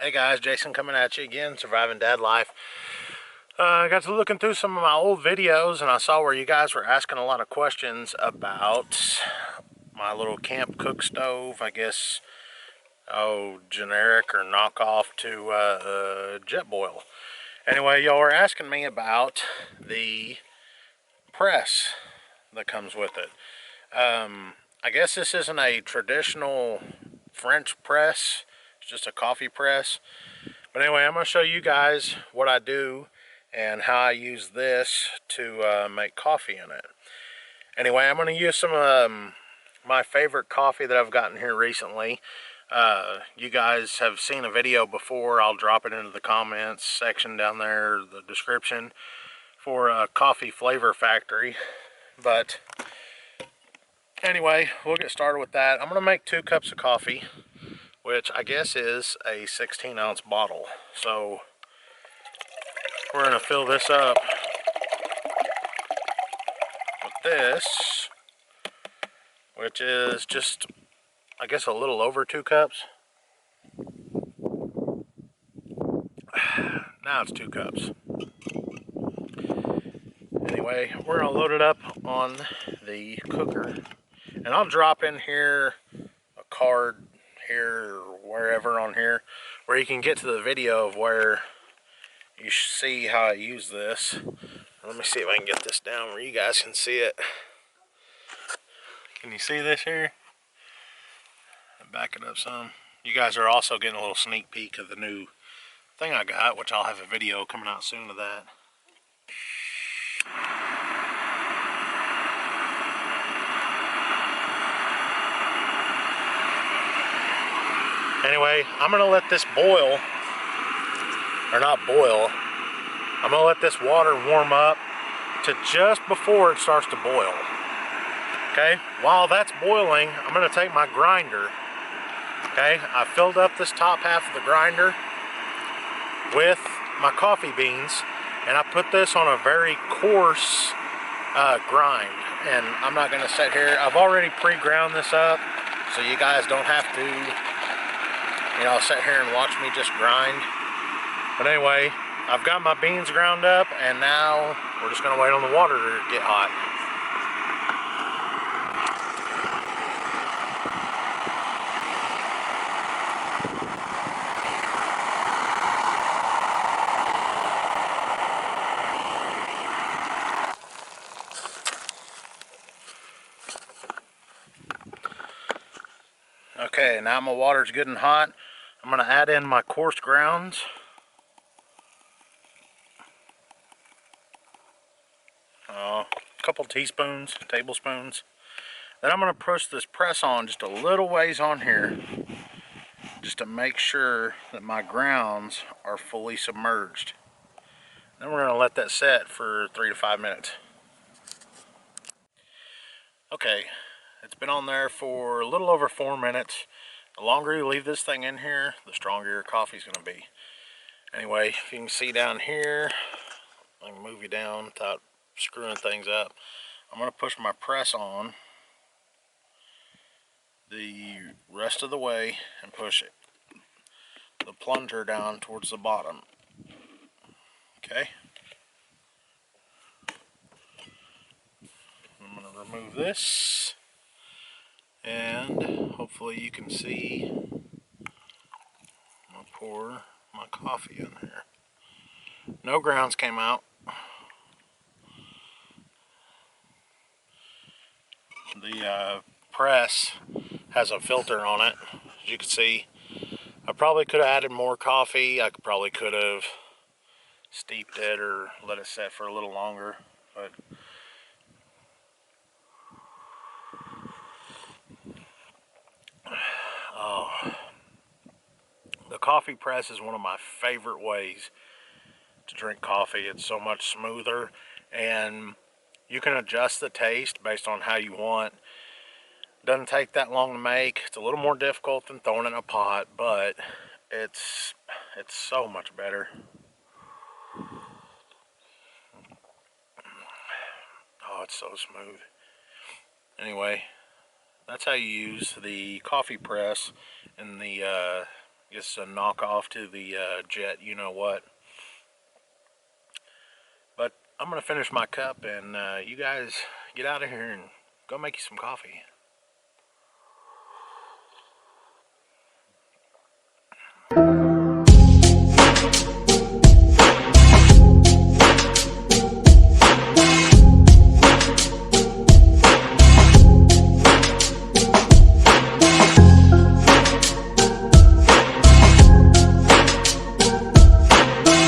Hey guys, Jason coming at you again, Surviving Dad Life. I got to looking through some of my old videos and I saw where you guys were asking a lot of questions about my little camp cook stove, I guess, generic or knockoff to Jetboil. Anyway, y'all were asking me about the press that comes with it. I guess this isn't a traditional French press, it's just a coffee press. But anyway, I'm going to show you guys what I do and how I use this to make coffee in it. Anyway, I'm going to use some of my favorite coffee that I've gotten here recently. You guys have seen a video before. I'll drop it into the comments section down there, the description, for Coffee Flavor Factory. But anyway, we'll get started with that. I'm going to make 2 cups of coffee, which I guess is a 16-ounce bottle. So we're going to fill this up with this, which is just, I guess, a little over 2 cups. Now it's 2 cups. Anyway, we're going to load it up on the cooker. And I'll drop in here a card here or wherever on here where you can get to the video of where you see how I use this. Let me see if I can get this down where you guys can see it. Can you see this here? Back it up some. You guys are also getting a little sneak peek of the new thing I got, which I'll have a video coming out soon of that. Anyway, I'm going to let this boil, or not boil, I'm going to let this water warm up to just before it starts to boil. Okay, while that's boiling, I'm going to take my grinder. Okay, I filled up this top half of the grinder with my coffee beans, and I put this on a very coarse grind. And I'm not going to sit here, I've already pre-ground this up, so you guys don't have to, sit here and watch me just grind. But anyway, I've got my beans ground up, and now we're just going to wait on the water to get hot. Okay, now my water's good and hot. I'm going to add in my coarse grounds. A couple teaspoons, tablespoons. Then I'm going to push this press on just a little ways on here, just to make sure that my grounds are fully submerged. Then we're going to let that set for 3 to 5 minutes. Okay, it's been on there for a little over 4 minutes. The longer you leave this thing in here, the stronger your coffee's going to be. Anyway, if you can see down here, I can move you down without screwing things up. I'm going to push my press on the rest of the way and push the plunger down towards the bottom. Okay. I'm going to remove this, and hopefully you can see. I'm going to pour my coffee in here. No grounds came out. The press has a filter on it, as you can see. I probably could have added more coffee. I probably could have steeped it or let it set for a little longer, but the coffee press is one of my favorite ways to drink coffee. It's so much smoother, and you can adjust the taste based on how you want. Doesn't take that long to make. It's a little more difficult than throwing it in a pot, but it's so much better. Oh, it's so smooth. Anyway, that's how you use the coffee press in the Just a knockoff to the Jet, you know what. But I'm going to finish my cup, and you guys get out of here and go make you some coffee.